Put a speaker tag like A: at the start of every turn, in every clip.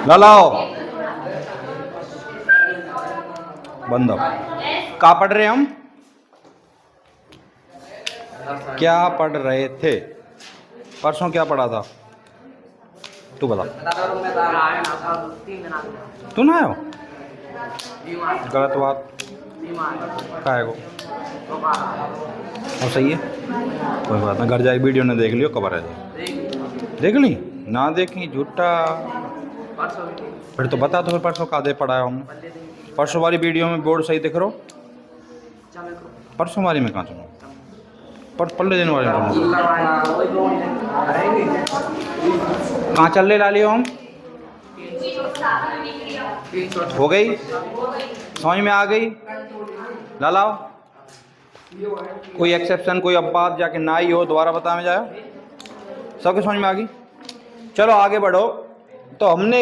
A: ला लाओ बंद। कहाँ पढ़ रहे हम? क्या पढ़ रहे थे? परसों क्या पढ़ा था तू बता। तू ना आयो? गलत बात का है को और सही है, कोई बात ना। घर जाए वीडियो ने देख लियो कबर है, देख ली ना देखी झूठा। फिर तो बता, तो फिर परसों का दे पढ़ाया हमने। परसों वाली वीडियो में बोर्ड सही दिख रहा हो, परसों वाली में कहाँ सुनो, पर पल्ले दिन वाले में सुनो। कहाँ चल रहे ला लियो हम? हो गई, समझ में आ गई? ला लाओ। कोई एक्सेप्शन, कोई अब बात जाके ना ही हो दोबारा बता में जाए, सबके समझ में आ गई। चलो आगे बढ़ो। तो हमने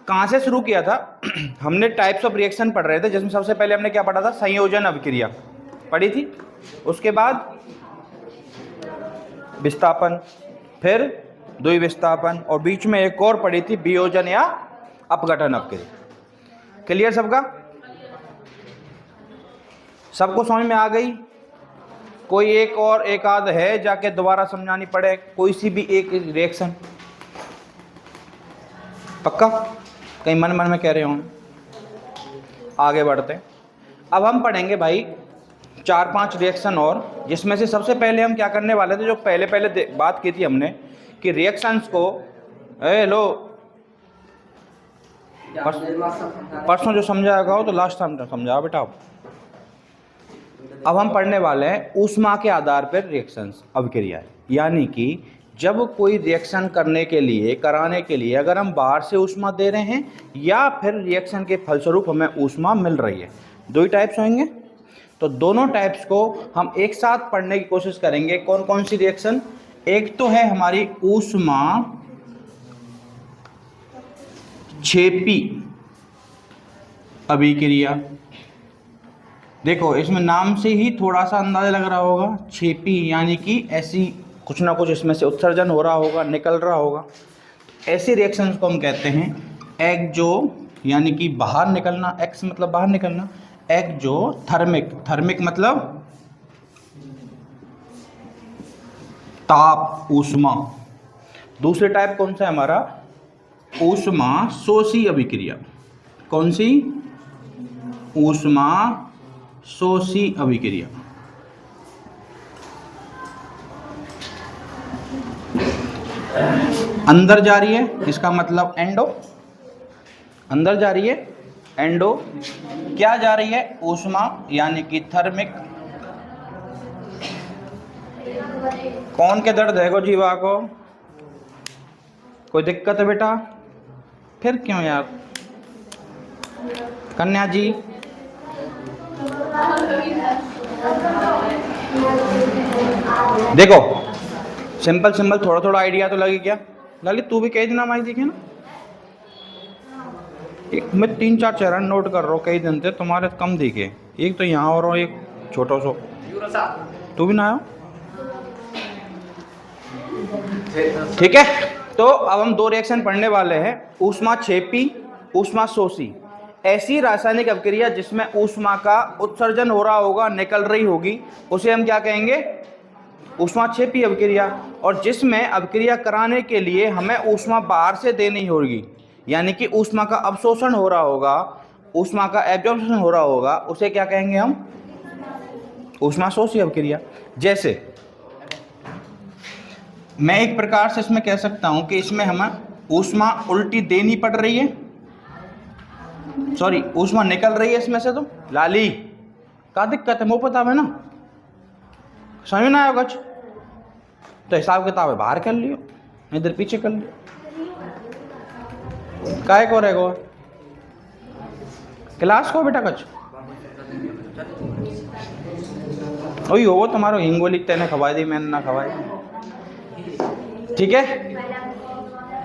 A: कहाँ से शुरू किया था? हमने टाइप्स ऑफ रिएक्शन पढ़ रहे थे, जिसमें सबसे पहले हमने क्या पढ़ा था? संयोजन अभिक्रिया पढ़ी थी। उसके बाद विस्थापन, फिर द्विविस्थापन, और बीच में एक और पढ़ी थी वियोजन या अपघटन अभिक्रिया। क्लियर सबका? सबको समझ में आ गई? कोई एक और एक आध है जाके दोबारा समझानी पड़े कोई सी भी एक रिएक्शन? पक्का? कहीं मन मन में कह रहे हो? आगे बढ़ते हैं। अब हम पढ़ेंगे भाई 4-5 रिएक्शन और, जिसमें से सबसे पहले हम क्या करने वाले थे, जो पहले बात की थी हमने कि रिएक्शंस को लो परसों जो समझाया हो तो लास्ट टाइम समझाओ बेटा। अब हम पढ़ने वाले हैं ऊष्मा के आधार पर रिएक्शंस अभिक्रिया, यानी कि जब कोई रिएक्शन करने के लिए, कराने के लिए अगर हम बाहर से ऊष्मा दे रहे हैं या फिर रिएक्शन के फलस्वरूप हमें ऊष्मा मिल रही है, दो ही टाइप्स होंगे। तो दोनों टाइप्स को हम एक साथ पढ़ने की कोशिश करेंगे। कौन कौन सी रिएक्शन? एक तो है हमारी ऊष्मा क्षेपी अभिक्रिया। देखो इसमें नाम से ही थोड़ा सा अंदाजा लग रहा होगा, क्षेपी यानी कि ऐसी कुछ ना कुछ इसमें से उत्सर्जन हो रहा होगा, निकल रहा होगा। ऐसी रिएक्शंस को हम कहते हैं एक्जो, यानी कि बाहर निकलना, एक्स मतलब बाहर निकलना, एक्जोथर्मिक, थर्मिक मतलब ताप, ऊष्मा। दूसरे टाइप कौन सा है हमारा? ऊष्मा शोषी अभिक्रिया। कौन सी? ऊष्मा शोषी अभिक्रिया। अंदर जा रही है, इसका मतलब एंडो, अंदर जा रही है एंडो। क्या जा रही है? ऊष्मा यानी कि थर्मिक। कौन के दर्द है गो जीवा को? कोई दिक्कत है बेटा? फिर क्यों यार? कन्या जी देखो, सिंपल सिंपल थोड़ा थोड़ा आइडिया तो लगे क्या? ललित तू भी कई दिन हमारी दिखे ना, एक मैं 3-4 चरण नोट कर रहा हूँ कई दिन से, तुम्हारे कम दिखे। एक तो यहाँ और एक छोटा सो, तू भी ना आयो। ठीक है, तो अब हम 2 रिएक्शन पढ़ने वाले हैं, ऊष्मा क्षेपी, ऊष्मा शोषी। ऐसी रासायनिक अभिक्रिया जिसमें ऊष्मा का उत्सर्जन हो रहा होगा, निकल रही होगी, उसे हम क्या कहेंगे? ऊष्मा क्षेपी अभिक्रिया। और जिसमें अभिक्रिया कराने के लिए हमें ऊष्मा बाहर से देनी होगी, यानी कि ऊष्मा का अवशोषण हो रहा होगा, ऊष्मा का एब्जॉर्प्शन हो रहा होगा, उसे क्या कहेंगे हम? ऊष्मा शोषी अभिक्रिया। जैसे मैं एक प्रकार से इसमें कह सकता हूं कि इसमें हमें ऊष्मा उल्टी देनी पड़ रही है, सॉरी ऊष्मा निकल रही है इसमें से। तो लाली क्या दिक्कत है? मुँह पता है ना, समझ ना आया कुछ तो हिसाब किताब है बाहर कर लियो, इधर पीछे कर लियो। काय को रहेगा क्लास को बेटा कुछ वही हो, तुम्हारो हिंगोली तेने खवाई दी, मैंने ना खवाई। ठीक है,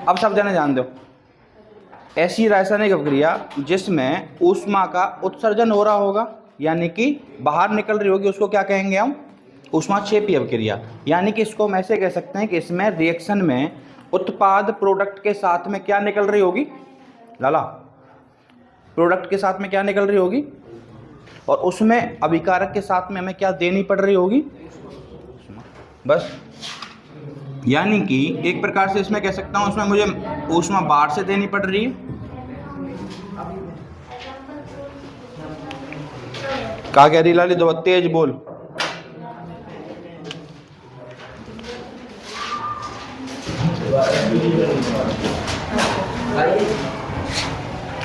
A: अब सब जने जान दो, ऐसी रासायनिक अभिक्रिया जिसमें ऊष्मा का उत्सर्जन हो रहा होगा, यानी कि बाहर निकल रही होगी, उसको क्या कहेंगे हम? ऊष्मा क्षेपी अभिक्रिया। यानी कि इसको हम ऐसे कह सकते हैं कि इसमें रिएक्शन में उत्पाद प्रोडक्ट के साथ में क्या निकल रही होगी लाला, प्रोडक्ट के साथ में क्या निकल रही होगी, और उसमें अभिकारक के साथ में हमें क्या देनी पड़ रही होगी, बस। यानी कि एक प्रकार से इसमें कह सकता हूं उसमें मुझे ऊष्मा बाहर से देनी पड़ रही है, क्या कह रही लाली, दो तेज बोल।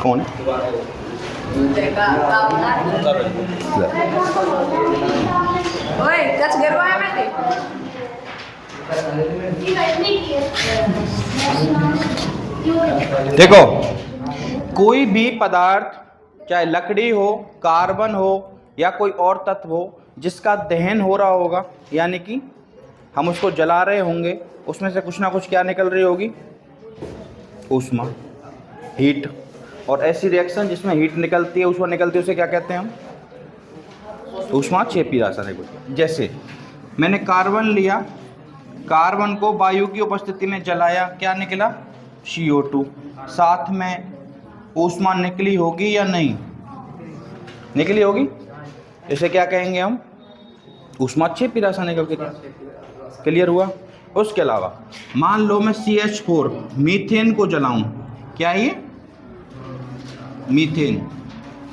A: कौन देखो, कोई भी पदार्थ चाहे लकड़ी हो, कार्बन हो या कोई और तत्व हो जिसका दहन हो रहा होगा, यानी कि हम उसको जला रहे होंगे, उसमें से कुछ ना कुछ क्या निकल रही होगी, ऊष्मा, हीट। और ऐसी रिएक्शन जिसमें हीट निकलती है, ऊष्मा निकलती है, उसे क्या कहते हैं हम, ऊष्माक्षेपी रासायनिक। जैसे मैंने कार्बन लिया, कार्बन को वायु की उपस्थिति में जलाया, क्या निकला, CO2। साथ में ऊष्मा निकली होगी या नहीं, निकली होगी, इसे क्या कहेंगे हम, ऊष्माक्षेपी रासायनिक अभिक्रिया। क्लियर हुआ। उसके अलावा मान लो मैं CH4 मीथेन को जलाऊं, क्या ये मीथेन,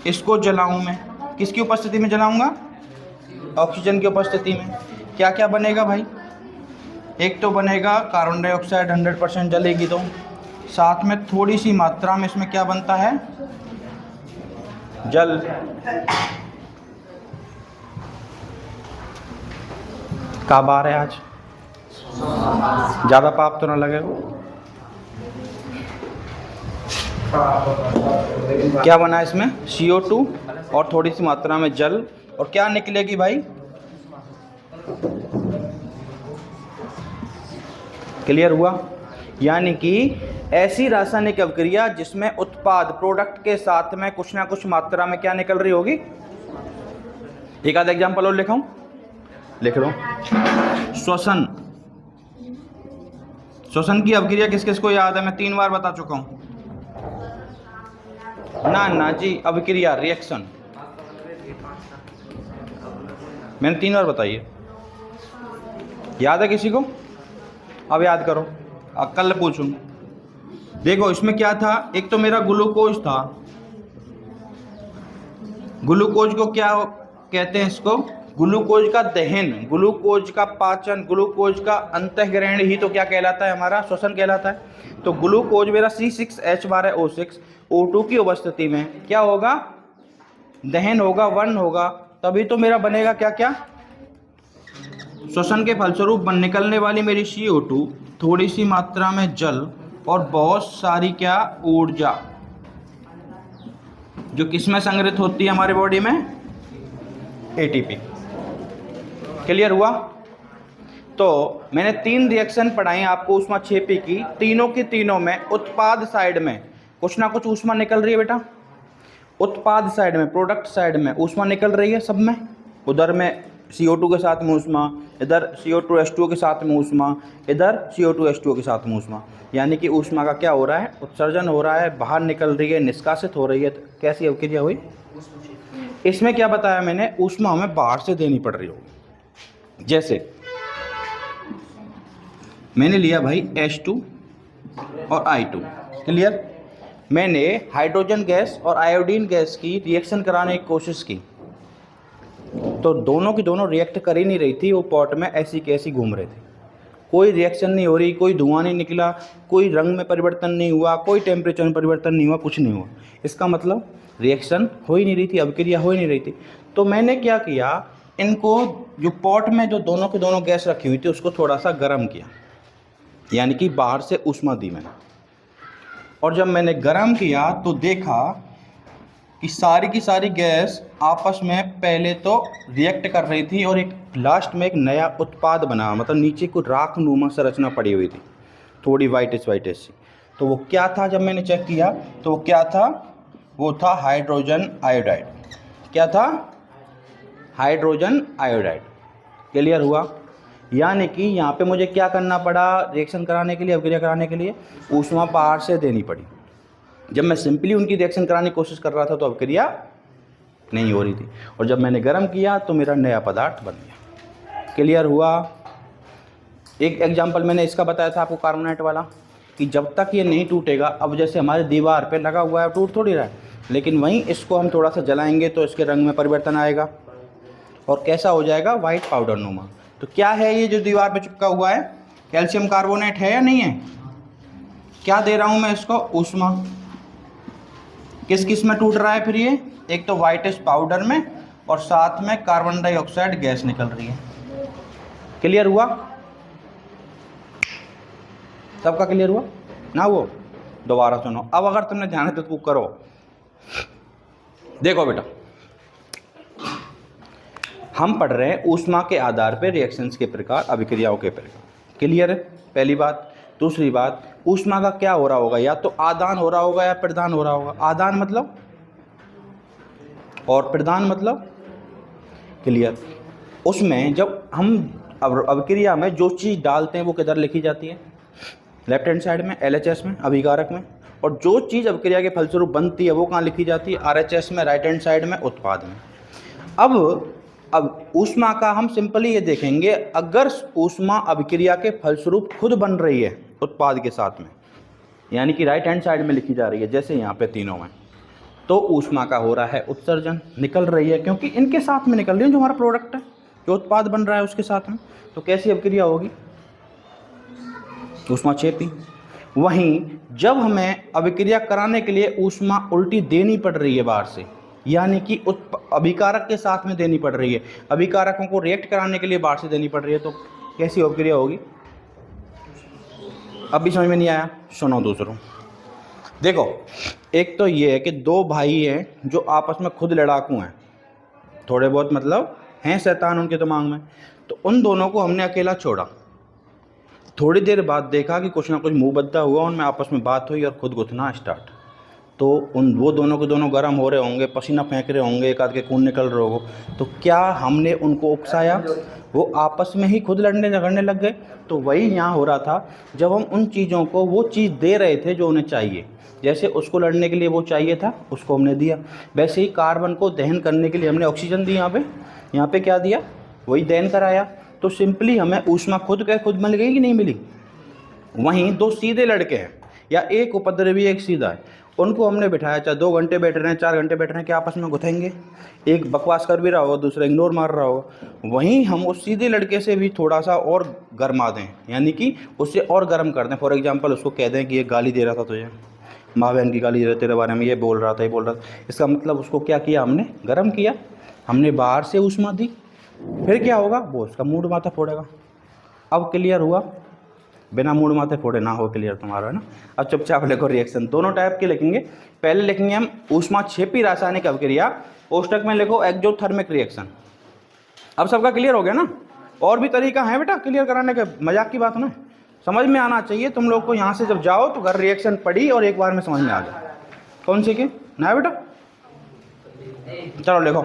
A: इसको जलाऊं मैं, किसकी उपस्थिति में जलाऊंगा, ऑक्सीजन की उपस्थिति में, क्या क्या बनेगा भाई, एक तो बनेगा कार्बन डाइऑक्साइड 100% जलेगी, तो साथ में थोड़ी सी मात्रा में इसमें क्या बनता है, जल। का बार है आज, ज़्यादा पाप तो ना लगे। क्या बना इसमें, CO2 और थोड़ी सी मात्रा में जल, और क्या निकलेगी भाई, क्लियर हुआ। यानी कि ऐसी रासायनिक अभिक्रिया जिसमें उत्पाद प्रोडक्ट के साथ में कुछ ना कुछ मात्रा में क्या निकल रही होगी। एक आधा एग्जाम्पल और लिखाऊं, लिख लो। श्वसन, श्वसन की अभिक्रिया किस किस को याद है, मैं 3 बार बता चुका हूं। ना जी, अभिक्रिया रिएक्शन मैंने 3 बार बताई है, याद है किसी को, अब याद करो, कल पूछूं। देखो इसमें क्या था, एक तो मेरा ग्लूकोज था, ग्लूकोज को क्या कहते हैं, इसको ग्लूकोज का दहन, ग्लूकोज का पाचन, ग्लूकोज का अंतःग्रहण ही तो क्या कहलाता है, हमारा श्वसन कहलाता है। तो ग्लूकोज मेरा C6H12O6 O2 की उपस्थिति में क्या होगा, दहन होगा, वर्ण होगा, तभी तो मेरा बनेगा क्या क्या, श्वसन के फलस्वरूप निकलने वाली मेरी CO2, थोड़ी सी मात्रा में जल और बहुत सारी क्या ऊर्जा, जो किसमें संग्रहित होती है हमारे बॉडी में, ATP। क्लियर हुआ। तो मैंने 3 रिएक्शन पढ़ाई आपको ऊष्माक्षेपी की, तीनों की तीनों में उत्पाद साइड में कुछ ना कुछ ऊष्मा निकल रही है बेटा, उत्पाद साइड में, प्रोडक्ट साइड में ऊष्मा निकल रही है सब में। उधर में CO2 के साथ में ऊष्मा, इधर CO2H2O के साथ में ऊष्मा, इधर CO2H2O के साथ में ऊष्मा। यानी कि ऊष्मा का क्या हो रहा है, उत्सर्जन हो रहा है, बाहर निकल रही है, निष्कासित हो रही है। कैसी अभिक्रिया हुई, इसमें क्या बताया मैंने, ऊष्मा हमें बाहर से देनी पड़ रही होगी। जैसे मैंने लिया भाई H2 और I2, क्लियर। मैंने हाइड्रोजन गैस और आयोडीन गैस की रिएक्शन कराने की कोशिश की, तो दोनों की दोनों रिएक्ट कर ही नहीं रही थी, वो पॉट में ऐसी कैसी घूम रहे थे, कोई रिएक्शन नहीं हो रही, कोई धुआं नहीं निकला, कोई रंग में परिवर्तन नहीं हुआ, कोई टेम्परेचर में परिवर्तन नहीं हुआ, कुछ नहीं हुआ। इसका मतलब रिएक्शन हो ही नहीं रही थी, अभिक्रिया हो ही नहीं रही थी। तो मैंने क्या किया, इनको जो पॉट में जो दोनों के दोनों गैस रखी हुई थी उसको थोड़ा सा गर्म किया, यानी कि बाहर से ऊष्मा दी मैंने। और जब मैंने गर्म किया तो देखा कि सारी की सारी गैस आपस में पहले तो रिएक्ट कर रही थी और एक लास्ट में एक नया उत्पाद बना, मतलब नीचे को राख नुमा संरचना पड़ी हुई थी, थोड़ी वाइटिश सी। तो वो क्या था, जब मैंने चेक किया तो वो क्या था, वो था हाइड्रोजन आयोडाइड। क्या था, हाइड्रोजन आयोडाइड। क्लियर हुआ। यानी कि यहाँ पे मुझे क्या करना पड़ा रिएक्शन कराने के लिए, अभिक्रिया कराने के लिए, ऊष्मा बाहर से देनी पड़ी। जब मैं सिंपली उनकी रिएक्शन कराने की कोशिश कर रहा था तो अभिक्रिया नहीं हो रही थी, और जब मैंने गर्म किया तो मेरा नया पदार्थ बन गया। क्लियर हुआ? एक एग्जांपल मैंने इसका बताया था आपको कार्बोनेट वाला, कि जब तक ये नहीं टूटेगा, अब जैसे हमारे दीवार पे लगा हुआ है टूट थोड़ी रहा है, लेकिन वहीं इसको हम थोड़ा सा जलाएंगे तो इसके रंग में परिवर्तन आएगा और कैसा हो जाएगा, वाइट पाउडर नुमा। तो क्या है ये जो दीवार पे चिपका हुआ है, कैल्शियम कार्बोनेट है या नहीं है? क्या दे रहा हूँ मैं इसको, ऊष्मा। किस किस में टूट रहा है फिर ये, एक तो वाइटिश पाउडर में और साथ में कार्बन डाइऑक्साइड गैस निकल रही है। क्लियर हुआ? सबका क्लियर हुआ ना? वो दोबारा सुनो, अब अगर तुमने ध्यान से तो करो। देखो बेटा, हम पढ़ रहे हैं ऊष्मा के आधार पर रिएक्शंस के प्रकार, अभिक्रियाओं के प्रकार। क्लियर है? पहली बात। दूसरी बात, ऊष्मा का क्या हो रहा होगा, या तो आदान हो रहा होगा या प्रदान हो रहा होगा। आदान मतलब, और प्रदान मतलब। क्लियर? उसमें जब हम अभिक्रिया में जो चीज़ डालते हैं वो किधर लिखी जाती है, लेफ्ट हैंड साइड में, LHS में, अभिकारक में। और जो चीज़ अभिक्रिया के फलस्वरूप बनती है वो कहाँ लिखी जाती है, RHS में, राइट हैंड साइड में, उत्पाद में। अब ऊष्मा का हम सिंपली ये देखेंगे, अगर ऊष्मा अभिक्रिया के फलस्वरूप खुद बन रही है उत्पाद के साथ में, यानी कि राइट हैंड साइड में लिखी जा रही है, जैसे यहाँ पे तीनों में, तो ऊष्मा का हो रहा है उत्सर्जन, निकल रही है, क्योंकि इनके साथ में निकल रही है जो हमारा प्रोडक्ट है, जो उत्पाद बन रहा है उसके साथ में। तो कैसी अभिक्रिया होगी, ऊष्माक्षेपी। वहीं जब हमें अभिक्रिया कराने के लिए ऊष्मा उल्टी देनी पड़ रही है बाहर से, यानी कि अभिकारक के साथ में देनी पड़ रही है, अभिकारकों को रिएक्ट कराने के लिए बाहर से देनी पड़ रही है, तो कैसी अभिक्रिया होगी? अब भी समझ में नहीं आया? सुनो दूसरों, देखो, एक तो ये है कि दो भाई हैं जो आपस में खुद लड़ाकू हैं, थोड़े बहुत मतलब हैं शैतान उनके दिमाग में, तो उन दोनों को हमने अकेला छोड़ा। थोड़ी देर बाद देखा कि कुछ ना कुछ मुंह बद्दा हुआ, उनमें आपस में बात हुई और खुद गुथना स्टार्ट। तो वो दोनों के दोनों गर्म हो रहे होंगे, पसीना फेंक रहे होंगे, एक आध के खून निकल रहे होगा, तो क्या हमने उनको उकसाया? वो आपस में ही खुद लड़ने झगड़ने लग गए। तो वही यहाँ हो रहा था, जब हम उन चीज़ों को वो चीज़ दे रहे थे जो उन्हें चाहिए, जैसे उसको लड़ने के लिए वो चाहिए था, उसको हमने दिया, वैसे ही कार्बन को दहन करने के लिए हमने ऑक्सीजन दी। यहाँ पे क्या दिया, वही दहन कराया। तो सिंपली हमें ऊष्मा खुद मिल गई कि नहीं मिली? वहीं दो सीधे लड़के हैं, या एक उपद्रवी एक सीधा है, उनको हमने बिठाया, चाहे 2 घंटे बैठ रहे हैं, 4 घंटे बैठ रहे हैं, क्या आपस में गुथेंगे? एक बकवास कर भी रहा होगा, दूसरा इग्नोर मार रहा होगा। वहीं हम उस सीधे लड़के से भी थोड़ा सा और गर्मा दें, यानी कि उससे और गर्म कर दें। फॉर एग्जांपल उसको कह दें कि ये गाली दे रहा था तुझे, माँ बहन की गाली दे रहा, तेरे बारे में ये बोल रहा था। इसका मतलब उसको क्या किया हमने, गर्म किया, हमने बाहर से ऊष्मा दी। फिर क्या होगा, वो उसका मूड माथा फोड़ेगा। अब क्लियर हुआ? बिना मूड माथे फोड़े ना हो क्लियर तुम्हारा, है ना? अब चुपचाप लिखो रिएक्शन, दोनों टाइप के लिखेंगे। पहले लिखेंगे हम ऊष्माक्षेपी रासायनिक अभिक्रिया, कोष्टक में लिखो एक्सोथर्मिक रिएक्शन। अब सबका क्लियर हो गया ना? और भी तरीका है बेटा क्लियर कराने के, मजाक की बात ना, समझ में आना चाहिए तुम लोग को। यहाँ से जब जाओ तो घर रिएक्शन पढ़ी और एक बार में समझ में आ गया कौन सी के ना बेटा। चलो लिखो,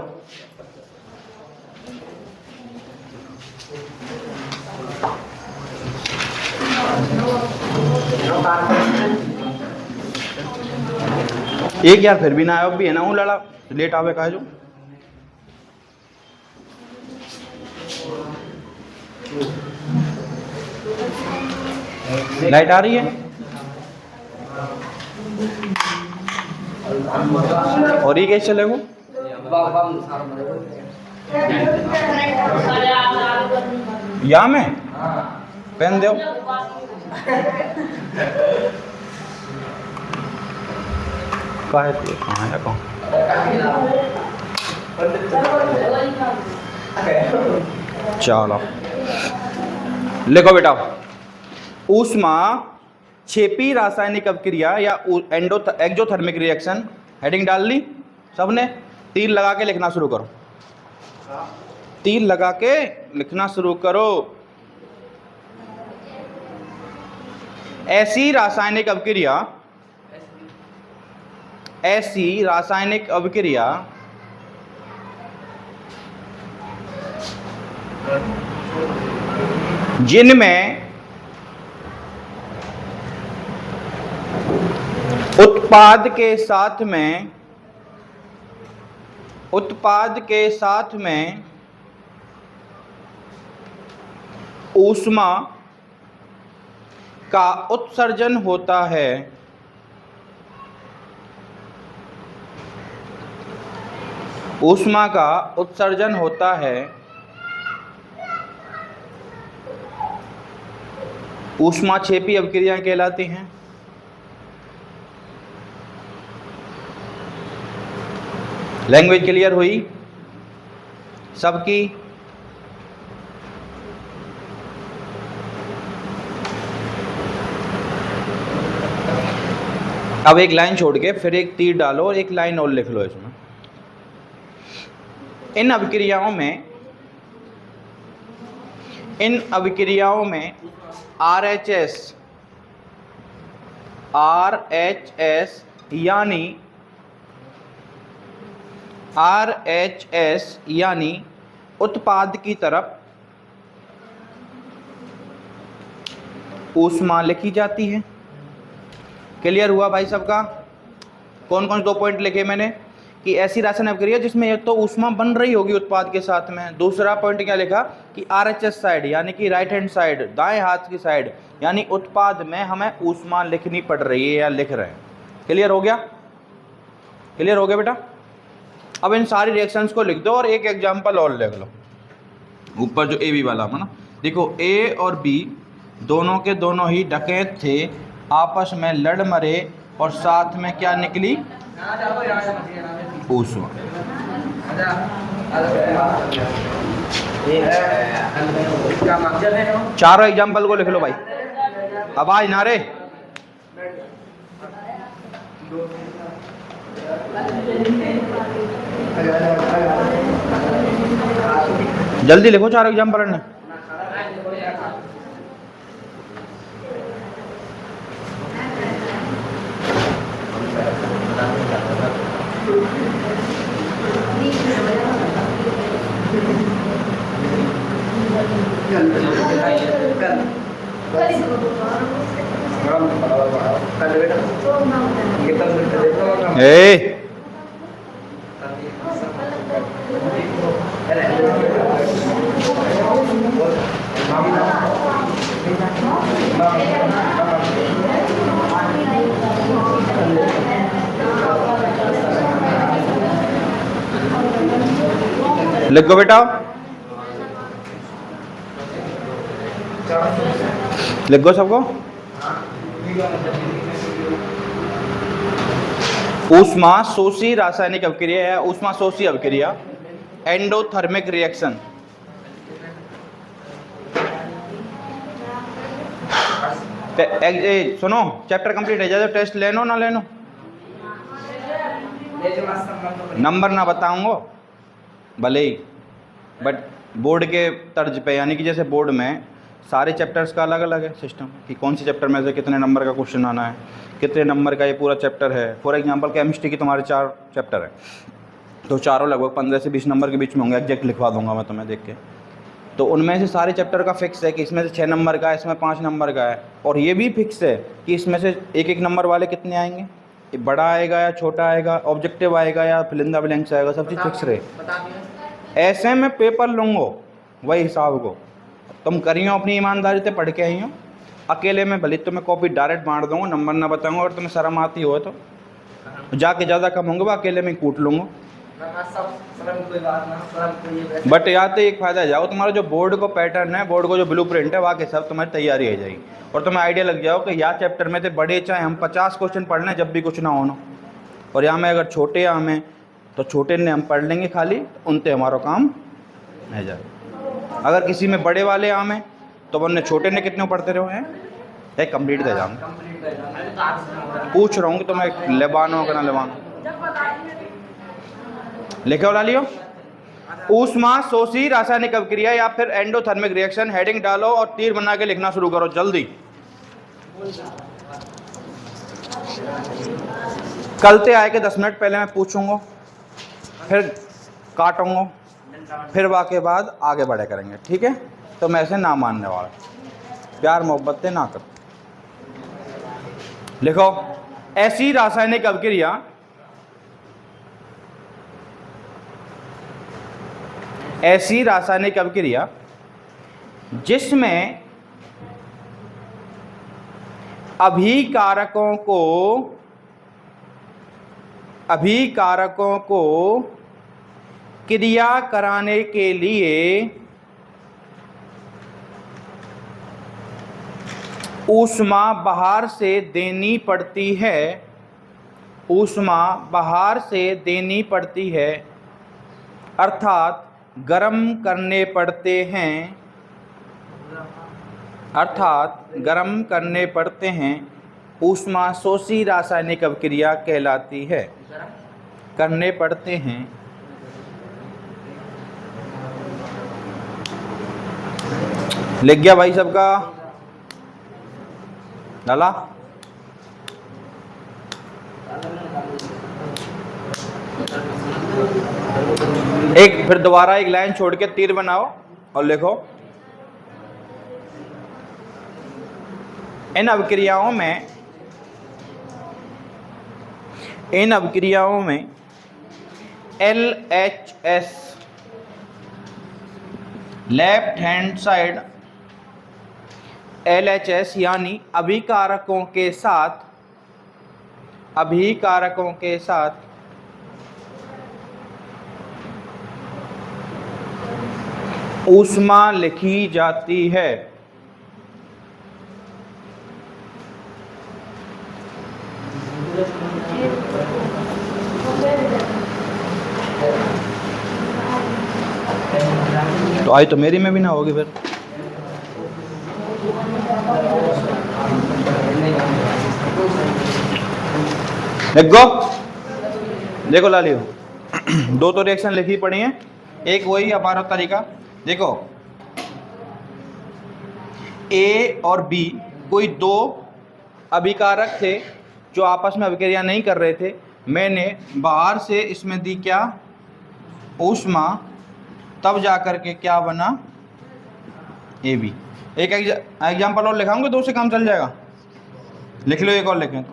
A: एक यार फिर भी ना आया भी है ना, वो लड़ा लेट आवे का जो लाइट आ रही है और ये कैसे चलेगा? या में पेन दो कहाँ है कौन? चलो लिखो बेटा, ऊष्माक्षेपी रासायनिक अभिक्रिया या एक्सोथर्मिक रिएक्शन, हेडिंग डाल ली सबने? तीर लगा के लिखना शुरू करो, तीर लगा के लिखना शुरू करो। ऐसी रासायनिक अभिक्रिया जिनमें उत्पाद के साथ में ऊष्मा का उत्सर्जन होता है। ऊष्मा का उत्सर्जन होता है। ऊष्माक्षेपी अभिक्रियाएं कहलाती हैं। लैंग्वेज क्लियर हुई सबकी? अब एक लाइन छोड़ के फिर एक तीर डालो और एक लाइन और लिख लो इसमें। इन अभिक्रियाओं में RHS यानी उत्पाद की तरफ ऊष्मा लिखी जाती है। क्लियर हुआ भाई सबका? कौन कौन 2 पॉइंट लिखे मैंने कि ऐसी रासायनिक अभिक्रिया जिसमें एक तो ऊष्मा बन रही होगी उत्पाद के साथ में। दूसरा पॉइंट क्या लिखा कि RHS साइड यानी कि राइट हैंड साइड, दाएं हाथ की साइड, यानी उत्पाद में हमें ऊष्मा लिखनी पड़ रही है या लिख रहे हैं। क्लियर हो गया? क्लियर हो गया बेटा? अब इन सारी रिएक्शंस को लिख दो और एक एग्जाम्पल और लिख लो ऊपर जो AB वाला है ना। देखो A और B दोनों के दोनों ही डकैत थे, आपस में लड़ मरे और साथ में क्या निकली? ऊष्मा। चारों एग्जाम्पल को लिख लो भाई। आवाज ना रे। जल्दी लिखो चारों एग्जाम्पल ने। लिखो बेटा, लिखो सबको। ऊष्मा शोषी रासायनिक अभिक्रिया है, ऊष्मा शोषी अभिक्रिया एंडोथर्मिक रिएक्शन। सुनो, चैप्टर कंप्लीट है, जाओ टेस्ट लेनो ना लेनो, नंबर ना बताऊंगा भले ही, बट बोर्ड के तर्ज पे, यानी कि जैसे बोर्ड में सारे चैप्टर्स का अलग अलग है सिस्टम कि कौन सी चैप्टर में से कितने नंबर का क्वेश्चन आना है, कितने नंबर का ये पूरा चैप्टर है। फॉर एग्जांपल केमिस्ट्री की तुम्हारे 4 चैप्टर है, तो चारों लगभग 15 से 20 नंबर के बीच में होंगे, एग्जैक्ट लिखवा दूंगा मैं तुम्हें देख के। तो उनमें से सारे चैप्टर का फिक्स है कि इसमें से 6 नंबर का है, इसमें 5 नंबर का है, और ये भी फिक्स है कि इसमें से एक नंबर वाले कितने आएंगे, बड़ा आएगा या छोटा आएगा, ऑब्जेक्टिव आएगा या फिलिंदा ब्लैंक्स आएगा, सब चीज़ फिक्स रहे। ऐसे में पेपर लूँगो वही हिसाब को तुम करियो, अपनी ईमानदारी से पढ़ के आई हो। अकेले में भले तुम्हें कॉपी डायरेक्ट बांट दूँगा, नंबर ना बताऊँगा, अगर तुम्हें शर्म आती हो तो जाके ज़्यादा कम होंगे, वो अकेले में कूट लूँगा। बट यहाँ तो एक फ़ायदा जाओ, तुम्हारा जो बोर्ड को पैटर्न है, बोर्ड को जो ब्लूप्रिंट है, वाकई सब तुम्हारी तैयारी हो जाएगी और तुम्हें आइडिया लग जाओ कि यहाँ चैप्टर में से बड़े चाहे हम 50 क्वेश्चन पढ़ लें जब भी कुछ ना होना, और यहाँ में अगर छोटे हमें तो छोटे ने हम पढ़ लेंगे खाली, उनसे हमारा काम है जाए। अगर किसी में बड़े वाले आमे तो उनने छोटे ने कितने पढ़ते रहो हैं, एक कंप्लीट दे जाऊँगा। पूछ रहा हूँ कि तुम्हें लेबानो कि ना लेबानो, लिखे वाला लियो। ऊष्मा शोषी रासायनिक अभिक्रिया या फिर एंडोथर्मिक रिएक्शन, हेडिंग डालो और तीर बना के लिखना शुरू करो जल्दी। कल से आए के 10 मिनट पहले मैं पूछूंगा, फिर काटूंगा, फिर वाके बाद आगे बढ़े करेंगे, ठीक है। तो मैं ऐसे ना मानने वाला, प्यार मोहब्बत से ना कर। लिखो, ऐसी रासायनिक अभिक्रिया जिसमें अभिकारकों को क्रिया कराने के लिए ऊष्मा बाहर से देनी पड़ती है, अर्थात गर्म करने पड़ते हैं, ऊष्मा शोषी रासायनिक अभिक्रिया कहलाती है। करने पड़ते हैं, लिख गया भाई सबका? डाला? एक फिर दोबारा एक लाइन छोड़ के तीर बनाओ और लिखो, इन अभिक्रियाओं में LHS left hand side LHS यानी अभिकारकों के साथ ऊष्मा लिखी जाती है। तो आई तो मेरी में भी ना होगी फिर। देखो ला लियो, दो तो रिएक्शन लिखी पड़ी हैं, एक वही हमारा तरीका। देखो A और B कोई दो अभिकारक थे जो आपस में अभिक्रिया नहीं कर रहे थे। मैंने बाहर से इसमें दी क्या, ऊष्मा, तब जाकर के क्या बना, AB। एक एग्जाम्पल और लिखाऊंगे, दो से काम चल जाएगा। लिख लो, एक और लिखें तो,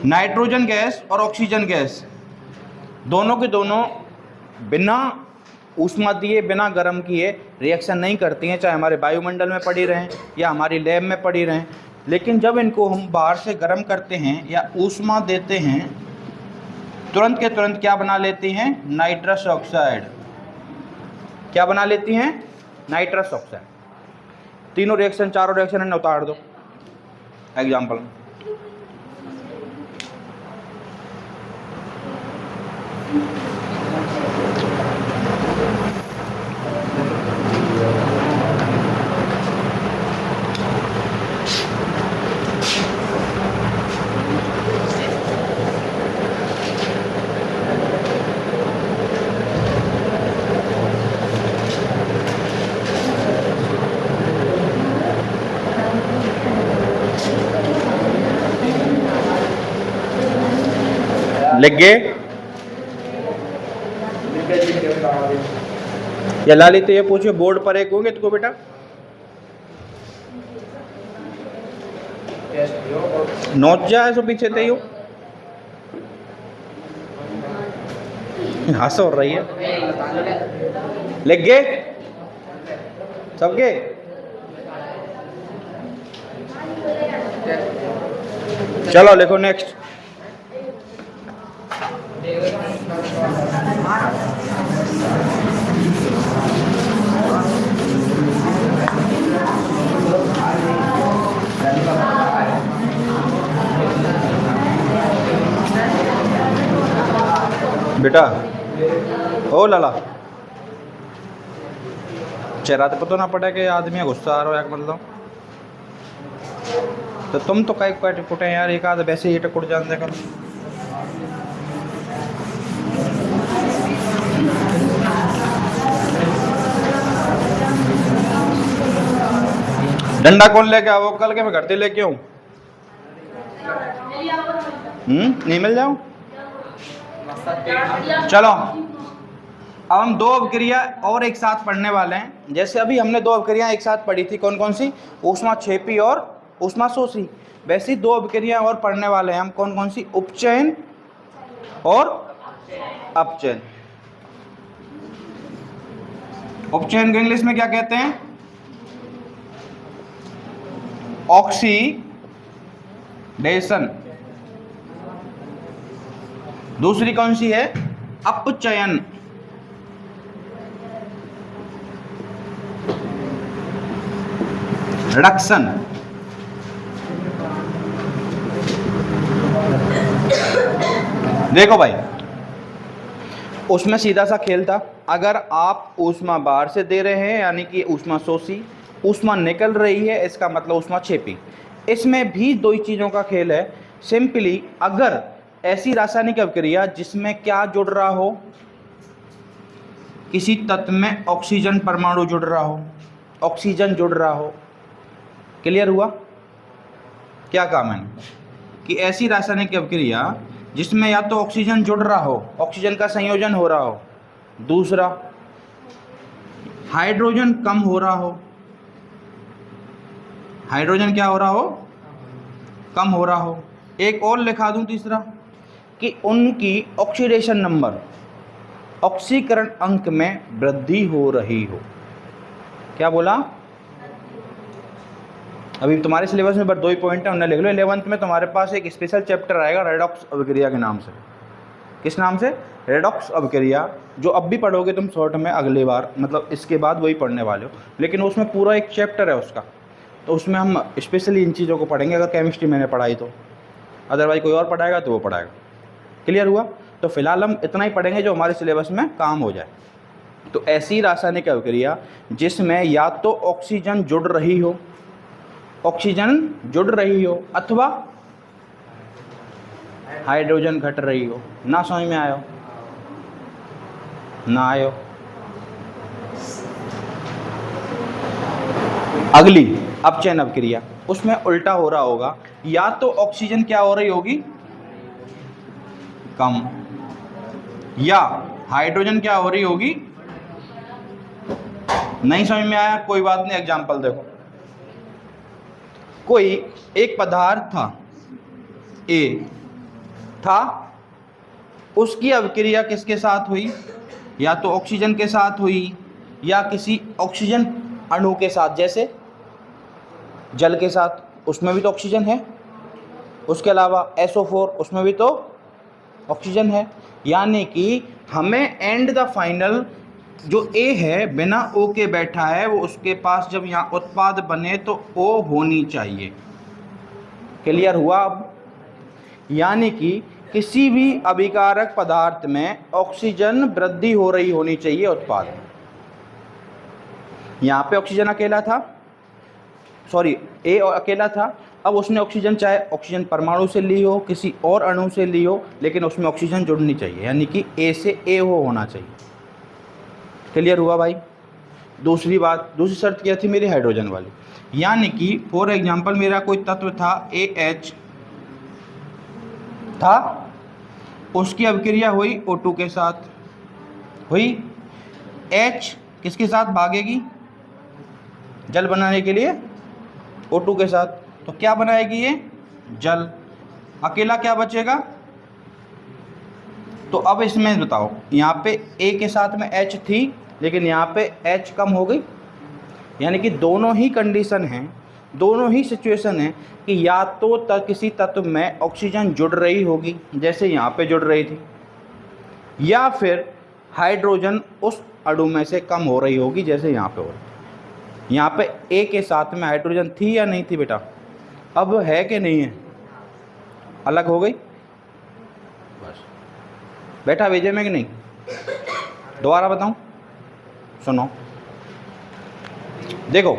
A: नाइट्रोजन गैस और ऑक्सीजन गैस दोनों के दोनों बिना ऊष्मा दिए, बिना गर्म किए रिएक्शन नहीं करती हैं, चाहे हमारे वायुमंडल में पड़ी रहें या हमारी लैब में पड़ी रहें। लेकिन जब इनको हम बाहर से गर्म करते हैं या ऊष्मा देते हैं, तुरंत के तुरंत क्या बना लेती हैं, नाइट्रस ऑक्साइड। क्या बना लेती हैं, नाइट्रस ऑक्साइड। तीनों रिएक्शन, चारों रिएक्शन इन्हें उतार दो एग्जाम्पल। लिख गए या लाली? तो ये पूछो, बोर्ड पर एक होंगे तुमको बेटा, नोट जाए सो पीछे थे, हंस हो रही है। लिख गए सबके? चलो लिखो नेक्स्ट। बेटा ओ लाला, चेहरा तो पता ना पड़ा कि आदमी गुस्सा आ रहा है, मतलब तो तुम तो कई कुटे यार, एक आध वैसे ही टकुट जान देगा। डंडा कौन लेके आओ, कल के मैं घर से लेके आऊं? नहीं मिल जाऊं? चलो अब हम दो अभिक्रिया और एक साथ पढ़ने वाले हैं। जैसे अभी हमने दो अभिक्रिया एक साथ पढ़ी थी, कौन कौन सी? ऊष्माक्षेपी और ऊष्माशोषी। वैसे ही दो अभिक्रिया और पढ़ने वाले हैं हम, कौन कौन सी? उपचयन और अपचयन। उपचयन को इंग्लिश में क्या कहते हैं? ऑक्सीडेशन। दूसरी कौन सी है? अपचयन। रिडक्शन। देखो भाई, उसमें सीधा सा खेल था। अगर आप ऊष्मा बाहर से दे रहे हैं यानी कि ऊष्मा शोषी, ऊष्मा निकल रही है इसका मतलब ऊष्मा छेपी। इसमें भी दो ही चीज़ों का खेल है। सिंपली अगर ऐसी रासायनिक अभिक्रिया जिसमें क्या जुड़ रहा हो, किसी तत्व में ऑक्सीजन परमाणु जुड़ रहा हो, ऑक्सीजन जुड़ रहा हो। क्लियर हुआ? क्या कहा मैंने? कि ऐसी रासायनिक अभिक्रिया जिसमें या तो ऑक्सीजन जुड़ रहा हो, ऑक्सीजन का संयोजन हो रहा हो, दूसरा हाइड्रोजन कम हो रहा हो। हाइड्रोजन क्या हो रहा हो? कम हो रहा हो। एक और लिखा दूं तीसरा, कि उनकी ऑक्सीडेशन नंबर, ऑक्सीकरण अंक में वृद्धि हो रही हो। क्या बोला? अभी तुम्हारे सिलेबस में बस दो ही पॉइंट है, उन्हें लिख लो। 11th में तुम्हारे पास एक स्पेशल चैप्टर आएगा रेडॉक्स अभिक्रिया के नाम से। किस नाम से? रेडॉक्स अभिक्रिया, जो अब भी पढ़ोगे तुम शॉर्ट में अगली बार, मतलब इसके बाद वही पढ़ने वाले हो। लेकिन उसमें पूरा एक चैप्टर है उसका, तो उसमें हम स्पेशली इन चीज़ों को पढ़ेंगे। अगर केमिस्ट्री मैंने पढ़ाई तो, अदरवाइज कोई और पढ़ाएगा तो वो पढ़ाएगा। क्लियर हुआ? तो फिलहाल हम इतना ही पढ़ेंगे जो हमारे सिलेबस में काम हो जाए। तो ऐसी रासायनिक अभिक्रिया जिसमें या तो ऑक्सीजन जुड़ रही हो, ऑक्सीजन जुड़ रही हो, अथवा हाइड्रोजन घट रही हो। ना समझ में आयो? ना आयो? अगली अपचयन अभिक्रिया, उसमें उल्टा हो रहा होगा। या तो ऑक्सीजन क्या हो रही होगी? कम, या हाइड्रोजन क्या हो रही होगी? नहीं समझ में आया? कोई बात नहीं, एग्जाम्पल देखो। कोई एक पदार्थ था, ए था, उसकी अभिक्रिया किसके साथ हुई? या तो ऑक्सीजन के साथ हुई या किसी ऑक्सीजन अणु के साथ, जैसे जल के साथ, उसमें भी तो ऑक्सीजन है। उसके अलावा SO4, उसमें भी तो ऑक्सीजन है। यानी कि हमें एंड द फाइनल जो A है बिना O के बैठा है, वो उसके पास जब यहाँ उत्पाद बने तो O होनी चाहिए। क्लियर हुआ अब? यानी कि किसी भी अभिकारक पदार्थ में ऑक्सीजन वृद्धि हो रही होनी चाहिए उत्पाद में। यहाँ पे ऑक्सीजन अकेला था, सॉरी A अकेला था। अब उसने ऑक्सीजन, चाहे ऑक्सीजन परमाणु से ली हो, किसी और अणु से ली हो, लेकिन उसमें ऑक्सीजन जुड़नी चाहिए, यानी कि A से A होना चाहिए। क्लियर हुआ भाई? दूसरी बात, दूसरी शर्त क्या थी मेरी? हाइड्रोजन वाली। यानी कि फॉर एग्जांपल मेरा कोई तत्व था AH था, उसकी अभिक्रिया हुई O2 के साथ, हुई। H किसके साथ भागेगी जल बनाने के लिए? O2 के साथ। तो क्या बनाएगी ये? जल। अकेला क्या बचेगा? तो अब इसमें बताओ, यहाँ पे A के साथ में H थी, लेकिन यहाँ पे H कम हो गई। यानी कि दोनों ही कंडीशन हैं, दोनों ही सिचुएशन है कि या तो किसी तत्व में ऑक्सीजन जुड़ रही होगी, जैसे यहाँ पे जुड़ रही थी, या फिर हाइड्रोजन उस अणु में से कम हो रही होगी, जैसे यहाँ पे हो रही। यहाँ पे A के साथ में हाइड्रोजन थी या नहीं थी बेटा? अब है कि नहीं है? अलग हो गई बस। बैठा भेजे में कि नहीं? दोबारा बताऊं? सुनो, देखो,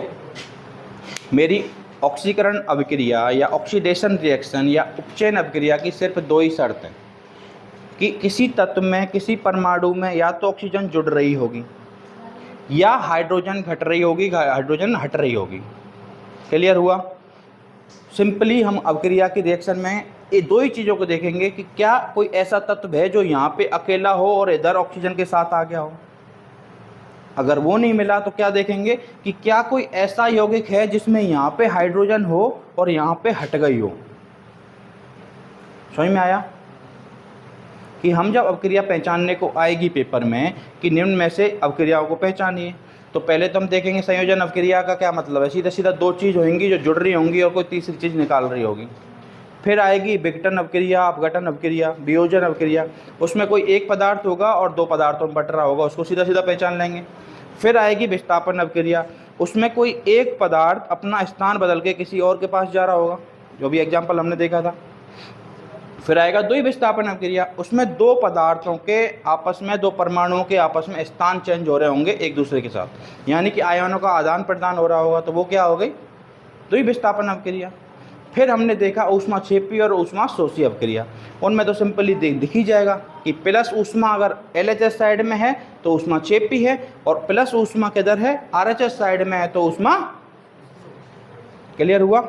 A: मेरी ऑक्सीकरण अभिक्रिया या ऑक्सीडेशन रिएक्शन या उपचयन अभिक्रिया की सिर्फ दो ही शर्त है कि किसी तत्व में, किसी परमाणु में या तो ऑक्सीजन जुड़ रही होगी या हाइड्रोजन घट रही होगी, हाइड्रोजन हट रही होगी। क्लियर हुआ? सिंपली हम अभिक्रिया की रिएक्शन में ये दो ही चीज़ों को देखेंगे कि क्या कोई ऐसा तत्व है जो यहाँ पे अकेला हो और इधर ऑक्सीजन के साथ आ गया हो। अगर वो नहीं मिला तो क्या देखेंगे कि क्या कोई ऐसा यौगिक है जिसमें यहाँ पे हाइड्रोजन हो और यहाँ पे हट गई हो। समझ में आया कि हम जब अवक्रिया पहचानने को आएगी पेपर में कि निम्न में से अवक्रियाओं को पहचानिए, तो पहले तो हम देखेंगे संयोजन अवक्रिया का क्या मतलब है। सीधा सीधा दो चीज़ होंगी जो जुड़ रही होंगी और कोई तीसरी चीज़ निकाल रही होगी। फिर आएगी विघटन अवक्रिया, अपघटन अवक्रिया, वियोजन अवक्रिया। उसमें कोई एक पदार्थ होगा और दो पदार्थों में बट रहा होगा, उसको सीधा सीधा पहचान लेंगे। फिर आएगी विस्थापन अवक्रिया, उसमें कोई एक पदार्थ अपना स्थान बदल के किसी और के पास जा रहा होगा, जो भी एग्जाम्पल हमने देखा था। फिर आएगा द्विविस्थापन अवक्रिया, उसमें दो पदार्थों के आपस में, दो परमाणुओं के आपस में स्थान चेंज हो रहे होंगे एक दूसरे के साथ, यानी कि आयनों का आदान प्रदान हो रहा होगा, तो वो क्या हो गई द्विविस्थापन अवक्रिया। फिर हमने देखा ऊष्माक्षेपी और ऊष्माशोषी अवक्रिया। उनमें तो सिंपली दिख ही जाएगा कि प्लस ऊष्मा अगर LHS साइड में है तो ऊष्माक्षेपी है, और प्लस ऊष्मा किधर है RHS साइड में है तो ऊष्मा। क्लियर हुआ।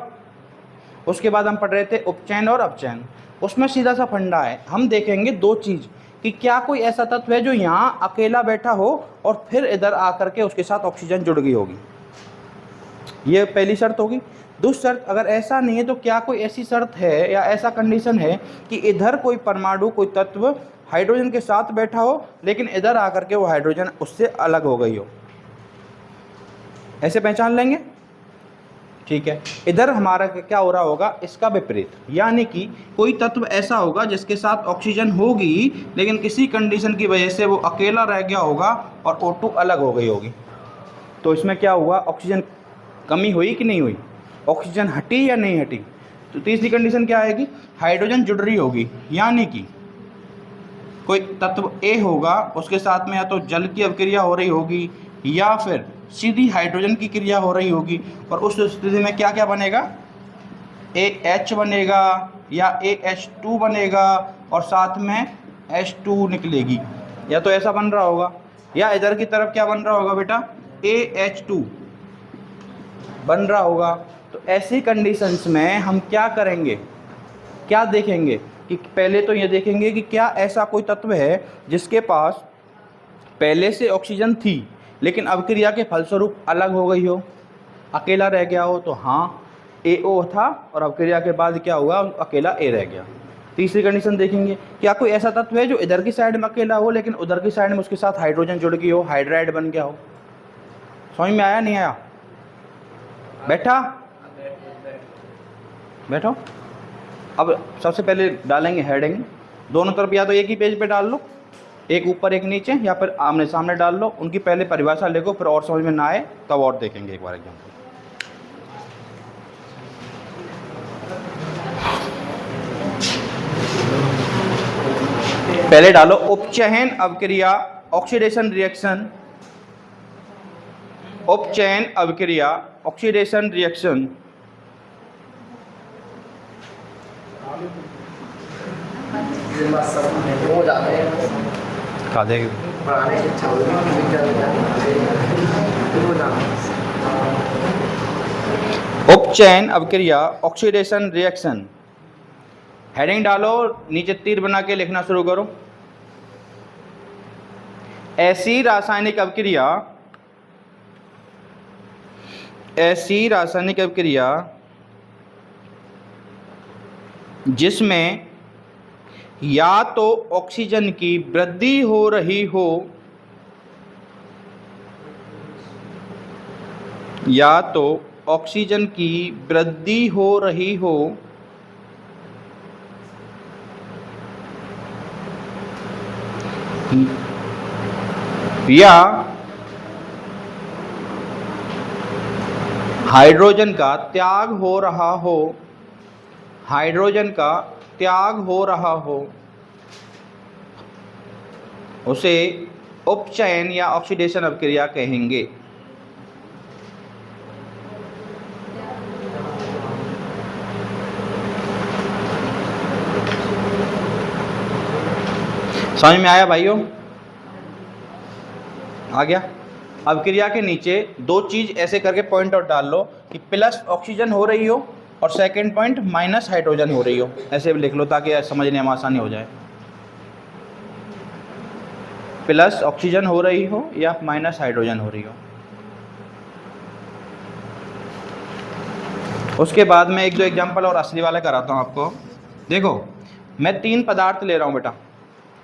A: उसके बाद हम पढ़ रहे थे उपचयन और अपचयन। उसमें सीधा सा फंडा है, हम देखेंगे दो चीज़ कि क्या कोई ऐसा तत्व है जो यहाँ अकेला बैठा हो और फिर इधर आकर के उसके साथ ऑक्सीजन जुड़ गई होगी, ये पहली शर्त होगी। दूसरी शर्त, अगर ऐसा नहीं है तो क्या कोई ऐसी शर्त है या ऐसा कंडीशन है कि इधर कोई परमाणु, कोई तत्व हाइड्रोजन के साथ बैठा हो लेकिन इधर आकर के वो हाइड्रोजन उससे अलग हो गई हो, ऐसे पहचान लेंगे। ठीक है, इधर हमारा क्या हो रहा होगा, इसका विपरीत, यानी कि कोई तत्व ऐसा होगा जिसके साथ ऑक्सीजन होगी लेकिन किसी कंडीशन की वजह से वो अकेला रह गया होगा और O2 अलग हो गई होगी। तो इसमें क्या हुआ, ऑक्सीजन कमी हुई कि नहीं हुई, ऑक्सीजन हटी या नहीं हटी। तो तीसरी कंडीशन क्या आएगी, हाइड्रोजन जुड़ रही होगी, यानी कि कोई तत्व A होगा, उसके साथ में या तो जल की अवक्रिया हो रही होगी या फिर सीधी हाइड्रोजन की क्रिया हो रही होगी, और उस स्थिति में क्या क्या बनेगा, AH बनेगा या AH2 बनेगा और साथ में H2 निकलेगी, या तो ऐसा बन रहा होगा, या इधर की तरफ क्या बन रहा होगा बेटा, AH2 बन रहा होगा। तो ऐसी कंडीशंस में हम क्या करेंगे, क्या देखेंगे कि पहले तो ये देखेंगे कि क्या ऐसा कोई तत्व है जिसके पास पहले से ऑक्सीजन थी लेकिन अवक्रिया के फलस्वरूप अलग हो गई हो, अकेला रह गया हो। तो हाँ, AO था और अवक्रिया के बाद क्या हुआ, अकेला A रह गया। तीसरी कंडीशन देखेंगे, क्या कोई ऐसा तत्व है जो इधर की साइड में अकेला हो लेकिन उधर की साइड में उसके साथ हाइड्रोजन जुड़ गई हो, हाइड्राइड बन गया हो। समझ में आया नहीं आया, बैठा बैठो। अब सबसे पहले डालेंगे हेडिंग, दोनों तरफ या तो एक ही पेज पे डाल लो, एक ऊपर एक नीचे, या फिर आमने सामने डाल लो। उनकी पहले परिभाषा लिखो, फिर और समझ में ना आए तब और देखेंगे एक बार एग्जाम्पल। पहले डालो उपचयन अवक्रिया, ऑक्सीडेशन रिएक्शन, उपचयन अवक्रिया, ऑक्सीडेशन रिएक्शन। खा देगी उपचयन अवक्रिया, ऑक्सीडेशन रिएक्शन। हेडिंग डालो, नीचे तीर बना के लिखना शुरू करो। ऐसी रासायनिक अवक्रिया, ऐसी रासायनिक अवक्रिया जिसमें या तो ऑक्सीजन की वृद्धि हो रही हो या तो ऑक्सीजन की वृद्धि हो रही हो या हाइड्रोजन का त्याग हो रहा हो, हाइड्रोजन का त्याग हो रहा हो, उसे उपचयन या ऑक्सीडेशन अवक्रिया कहेंगे। समझ में आया भाइयों, आ गया। अवक्रिया के नीचे दो चीज ऐसे करके पॉइंट आउट डाल लो कि प्लस ऑक्सीजन हो रही हो और सेकंड पॉइंट माइनस हाइड्रोजन हो रही हो, ऐसे भी लिख लो ताकि समझने में आसानी हो जाए। प्लस ऑक्सीजन हो रही हो या माइनस हाइड्रोजन हो रही हो। उसके बाद मैं एक दो एग्जांपल और असली वाले कराता हूँ आपको। देखो मैं 3 पदार्थ ले रहा हूँ बेटा,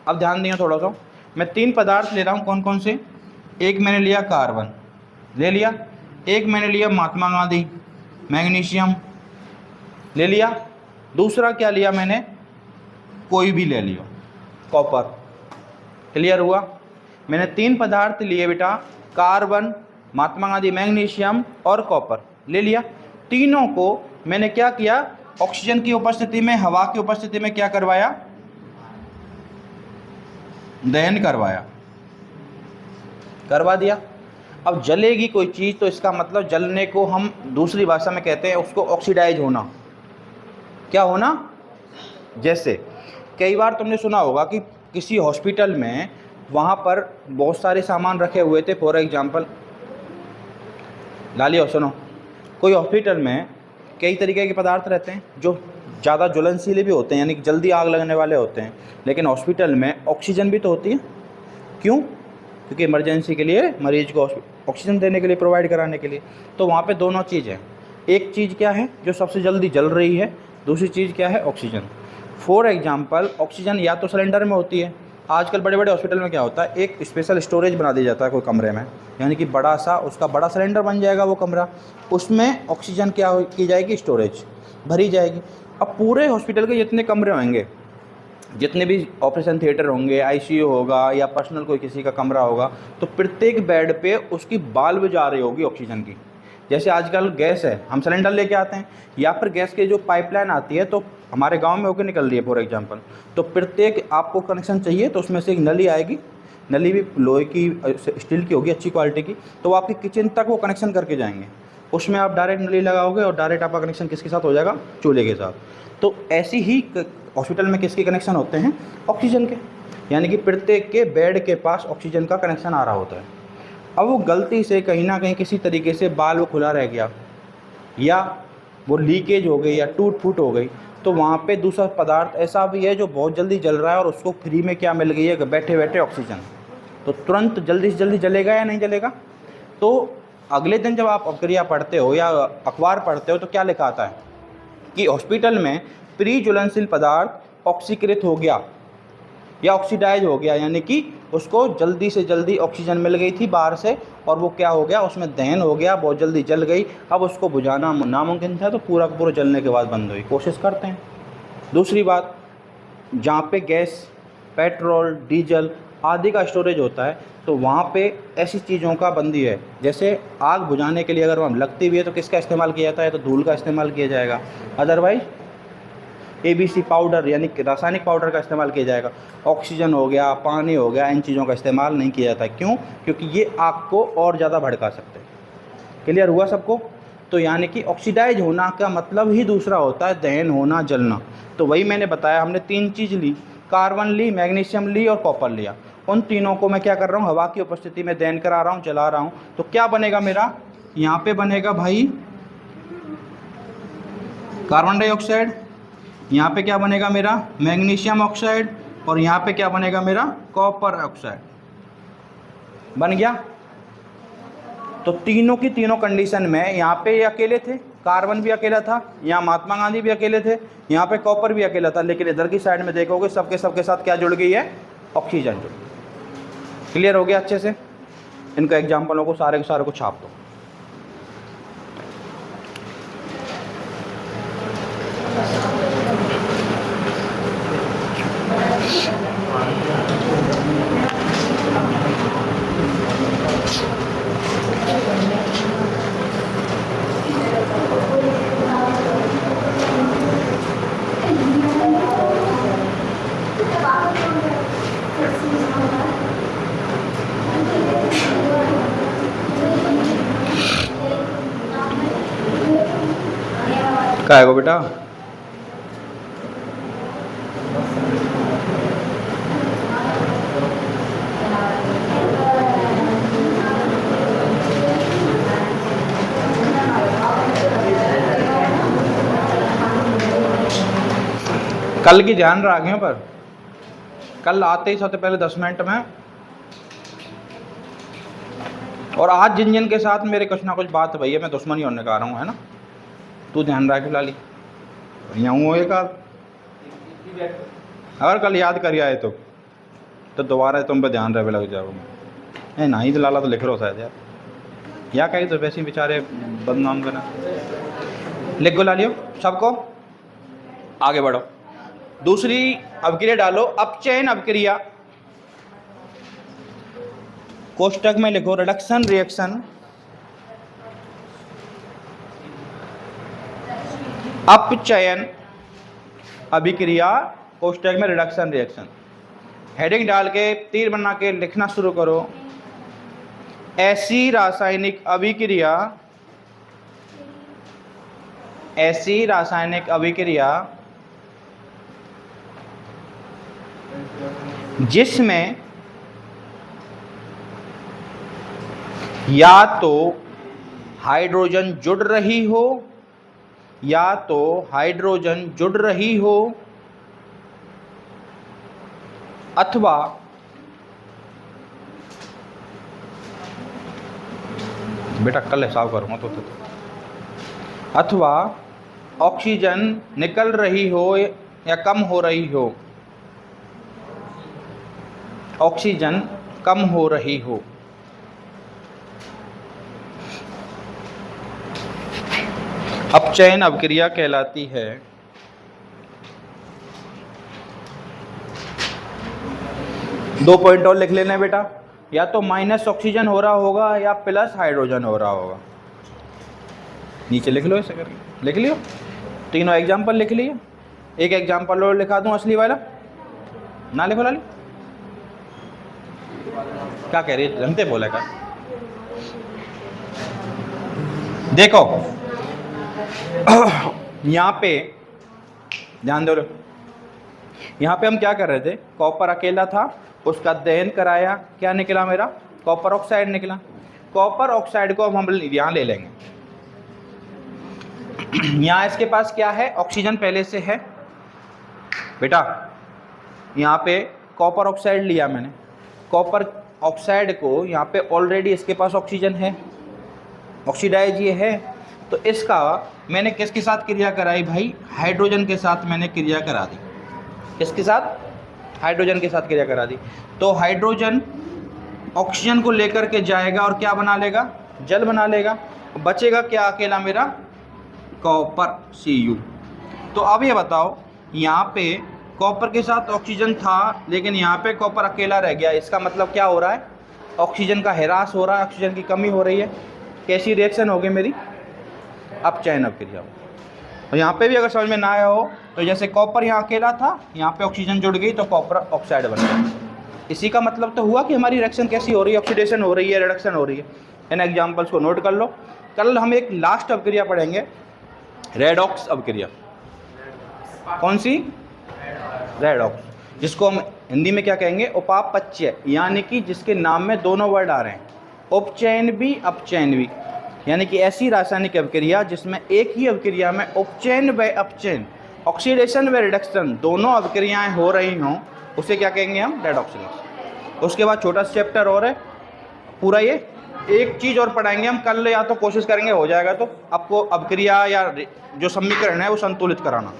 A: अब ध्यान दिया थोड़ा सा। मैं 3 पदार्थ ले रहा हूँ, कौन कौन से? एक मैंने लिया कार्बन ले लिया, एक मैंने लिया महात्मा गांधी मैग्नीशियम ले लिया, दूसरा क्या लिया मैंने? कोई भी ले लियो, कॉपर। क्लियर हुआ? मैंने 3 पदार्थ लिए बेटा, कार्बन, महात्मा गांधी मैग्नीशियम और कॉपर ले लिया। तीनों को मैंने क्या किया? ऑक्सीजन की उपस्थिति में, हवा की उपस्थिति में क्या करवाया? दहन करवा दिया। अब जलेगी कोई चीज़ तो इसका मतलब जलने को हम दूसरी भाषा में कहते हैं उसको ऑक्सीडाइज होना। क्या होना? जैसे कई बार तुमने सुना होगा कि किसी हॉस्पिटल में वहाँ पर बहुत सारे सामान रखे हुए थे। फॉर एग्जांपल लालियो सुनो, कोई हॉस्पिटल में कई तरीके के पदार्थ रहते हैं जो ज़्यादा ज्वलनशील भी होते हैं, यानी कि जल्दी आग लगने वाले होते हैं। लेकिन हॉस्पिटल में ऑक्सीजन भी तो होती है। क्यों? क्योंकि इमरजेंसी के लिए मरीज को ऑक्सीजन देने के लिए, प्रोवाइड कराने के लिए। तो वहाँ पे दोनों चीज़ हैं। एक चीज़ क्या है जो सबसे जल्दी जल रही है, दूसरी चीज़ क्या है? ऑक्सीजन। फॉर एग्जांपल ऑक्सीजन या तो सिलेंडर में होती है। आजकल बड़े बड़े हॉस्पिटल में क्या होता है, एक स्पेशल स्टोरेज बना दिया जाता है कोई कमरे में, यानी कि बड़ा सा उसका बड़ा सिलेंडर बन जाएगा वो कमरा, उसमें ऑक्सीजन क्या की जाएगी? स्टोरेज भरी जाएगी। अब पूरे हॉस्पिटल के जितने कमरे होंगे, जितने भी ऑपरेशन थिएटर होंगे, आईसीयू होगा या पर्सनल कोई किसी का कमरा होगा, तो प्रत्येक बेड पे उसकी बाल्ब जा रही होगी ऑक्सीजन की। जैसे आजकल गैस है, हम सिलेंडर लेके आते हैं, या फिर गैस की जो पाइपलाइन आती है तो हमारे गांव में होकर निकल रही है फॉर एग्जांपल, तो प्रत्येक आपको कनेक्शन चाहिए तो उसमें से एक नली आएगी। नली भी लोहे की, स्टील की होगी, अच्छी क्वालिटी की, तो वो आपकी किचन तक वो कनेक्शन करके जाएंगे। उसमें आप डायरेक्ट नली लगाओगे और डायरेक्ट आपका कनेक्शन किसके साथ हो जाएगा? चूल्हे के साथ। तो ऐसी ही हॉस्पिटल में किसके कनेक्शन होते हैं? ऑक्सीजन के, यानी कि प्रत्येक के बेड के पास ऑक्सीजन का कनेक्शन आ रहा होता है। अब वो गलती से कहीं ना कहीं किसी तरीके से बाल्ब खुला रह गया या वो लीकेज हो गई या टूट फूट हो गई, तो वहाँ पे दूसरा पदार्थ ऐसा भी है जो बहुत जल्दी जल रहा है और उसको फ्री में क्या मिल गई है? बैठे बैठे ऑक्सीजन। तो तुरंत जल्दी से जल्दी जलेगा या नहीं जलेगा? तो अगले दिन जब आप अपक्रिया पढ़ते हो या अखबार पढ़ते हो तो क्या लिखा आता है कि हॉस्पिटल में प्री ज्वलनशील पदार्थ ऑक्सीकृत हो गया या ऑक्सीडाइज हो गया, यानी कि उसको जल्दी से जल्दी ऑक्सीजन मिल गई थी बाहर से और वो क्या हो गया? उसमें दहन हो गया, बहुत जल्दी जल गई। अब उसको बुझाना नामुमकिन था तो पूरा पूरा जलने के बाद बंद हुई। कोशिश करते हैं। दूसरी बात, जहाँ पे गैस, पेट्रोल, डीजल आदि का स्टोरेज होता है तो वहाँ पे ऐसी चीज़ों का बंदी है। जैसे आग बुझाने के लिए अगर हम लगती भी है तो किसका इस्तेमाल किया जाता है? तो धूल का इस्तेमाल किया जाएगा। अदरवाइज ABC पाउडर यानी रासायनिक पाउडर का इस्तेमाल किया जाएगा। ऑक्सीजन हो गया, पानी हो गया, इन चीज़ों का इस्तेमाल नहीं किया जाता। क्यों? क्योंकि ये आग को और ज़्यादा भड़का सकते हैं। क्लियर हुआ सबको? तो यानी कि ऑक्सीडाइज होना का मतलब ही दूसरा होता है दहन होना, जलना। तो वही मैंने बताया, हमने 3 चीज़ ली, कार्बन ली, मैग्नीशियम ली और कॉपर लिया। उन तीनों को मैं क्या कर रहा हूँ? हवा की उपस्थिति में दहन करा रहा हूँ, जला रहा हूँ। तो क्या बनेगा मेरा? यहाँ पे बनेगा भाई कार्बन डाइऑक्साइड, यहाँ पे क्या बनेगा मेरा? मैग्नीशियम ऑक्साइड, और यहाँ पे क्या बनेगा मेरा? Copper oxide. बन गया। तो तीनों की तीनों कंडीशन में यहाँ पे ये अकेले थे, कार्बन भी अकेला था, यहाँ महात्मा गांधी भी अकेले थे, यहाँ पे कॉपर भी अकेला था, लेकिन इधर की साइड में देखोगे सबके साथ क्या जुड़ गई है? ऑक्सीजन जुड़ गई। क्लियर हो गया अच्छे से? इनका एग्जाम्पलों को सारे के सारे को छाप दो। क्या है गो बेटा? कल की ध्यान रखें, पर कल आते ही सबसे पहले 10 मिनट में और आज जिन जिन के साथ मेरे कुछ ना कुछ बात भई है, मैं दुश्मनी होने का आ रहा हूँ, है ना। तू ध्यान रख लाली, यहाँ हूँ एक आध, अगर कल याद कर आए तो दोबारा तुम पे ध्यान रहे लग जाओ। ना ही तो लाला तो लिख रहा हो शायद यार, या कहीं तो वैसे ही बेचारे बदनाम करना। लिख गो लालियो सबको, आगे बढ़ो। दूसरी अभिक्रिया डालो, अपचयन अभिक्रिया। कोष्टक में लिखो रिडक्शन रिएक्शन, अपचयन अभिक्रिया, कोष्टक में रिडक्शन रिएक्शन। हेडिंग डाल के तीर बना के लिखना शुरू करो। ऐसी रासायनिक अभिक्रिया, ऐसी रासायनिक अभिक्रिया जिसमें या तो हाइड्रोजन जुड़ रही हो, या तो हाइड्रोजन जुड़ रही हो, अथवा बेटा कल हिसाब करूँगा तो अथवा ऑक्सीजन निकल रही हो या कम हो रही हो, ऑक्सीजन कम हो रही हो। अपचयन अभिक्रिया कहलाती है। दो पॉइंट और लिख लेना बेटा, या तो माइनस ऑक्सीजन हो रहा होगा या प्लस हाइड्रोजन हो रहा होगा। नीचे लिख लो, ऐसे करके लिख लियो। तीनों एग्जाम्पल लिख लिए, एक एग्जाम्पल और लिखा दूं असली वाला, ना लिखो लाली। क्या कह रही है, रंगते बोले का। देखो यहाँ पे ध्यान दो, यहाँ पे हम क्या कर रहे थे, कॉपर अकेला था, उसका दहन कराया, क्या निकला मेरा, कॉपर ऑक्साइड निकला। कॉपर ऑक्साइड को अब हम यहाँ ले लेंगे। यहाँ इसके पास क्या है, ऑक्सीजन पहले से है बेटा। यहाँ पे कॉपर ऑक्साइड लिया मैंने, कॉपर ऑक्साइड को यहाँ पे ऑलरेडी इसके पास ऑक्सीजन है, ऑक्सीडाइज ये है, तो इसका मैंने किसके साथ क्रिया कराई भाई, हाइड्रोजन के साथ मैंने क्रिया करा दी। किसके साथ, हाइड्रोजन के साथ क्रिया करा दी। तो हाइड्रोजन ऑक्सीजन को लेकर के जाएगा और क्या बना लेगा, जल बना लेगा। बचेगा क्या अकेला मेरा, कॉपर Cu। तो अब ये बताओ, यहाँ पे कॉपर के साथ ऑक्सीजन था, लेकिन यहाँ पे कॉपर अकेला रह गया। इसका मतलब क्या हो रहा है, ऑक्सीजन का ह्रास हो रहा है, ऑक्सीजन की कमी हो रही है। कैसी रिएक्शन होगी मेरी, अपचयन अभिक्रिया। और यहाँ पे भी अगर समझ में ना आया हो तो जैसे कॉपर यहाँ अकेला था, यहाँ पे ऑक्सीजन जुड़ गई तो कॉपर ऑक्साइड बन गया। इसी का मतलब तो हुआ कि हमारी रिएक्शन कैसी हो रही है, ऑक्सीडेशन हो रही है, रिडक्शन हो रही है। इन एग्जाम्पल्स को नोट कर लो। कल हम एक लास्ट अभिक्रिया पढ़ेंगे, रेडॉक्स अभिक्रिया। कौन सी, रेडॉक्स, जिसको हम हिंदी में क्या कहेंगे, उपापचय, यानी कि जिसके नाम में दोनों वर्ड आ रहे हैं, उपचयन भी अपचयन भी। यानी कि ऐसी रासायनिक अभिक्रिया जिसमें एक ही अभिक्रिया में उपचयन व अपचयन, ऑक्सीडेशन व रिडक्शन दोनों अभिक्रियाएं हो रही हों, उसे क्या कहेंगे हम, रेडॉक्सिनेशन। उसके बाद छोटा सा चैप्टर और है पूरा, ये एक चीज़ और पढ़ाएंगे हम कल, या तो कोशिश करेंगे हो जाएगा तो आपको अभिक्रिया या जो समीकरण है वो संतुलित कराना।